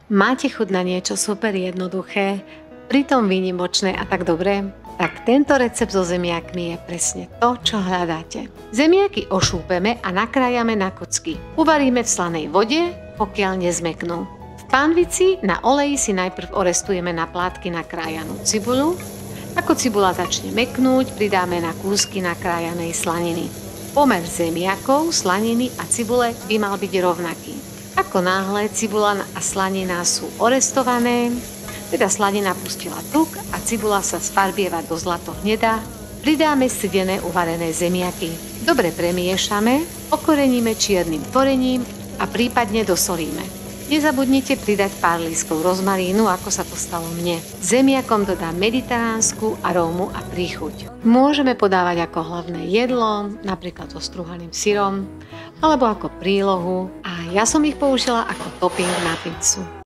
Máte chuť na niečo super jednoduché, pritom výnimočné a tak dobré? Tak tento recept so zemiakmi je presne to, čo hľadáte. Zemiaky ošúpeme a nakrájame na kocky. Uvaríme v slanej vode, pokiaľ nezmeknú. V pánvici na oleji si najprv orestujeme na plátky nakrájanú cibuľu. Ako cibula začne meknúť, pridáme na kúsky nakrájanej slaniny. Pomer zemiakov, slaniny a cibule by mal byť rovnaký. Ako náhle cibula a slanina sú orestované, teda slanina pustila tuk a cibula sa sfarbieva do zlato-hnedá, pridáme siedené uvarené zemiaky. Dobre premiešame, okoreníme čiernym tvorením a prípadne dosolíme. Nezabudnite pridať pár lístkov rozmarínu, ako sa to stalo mne. Zemiakom dodám mediteránsku arómu a príchuť. Môžeme podávať ako hlavné jedlo, napríklad so strúhaným syrom, alebo ako prílohu a ja som ich použila ako topping na pizzu.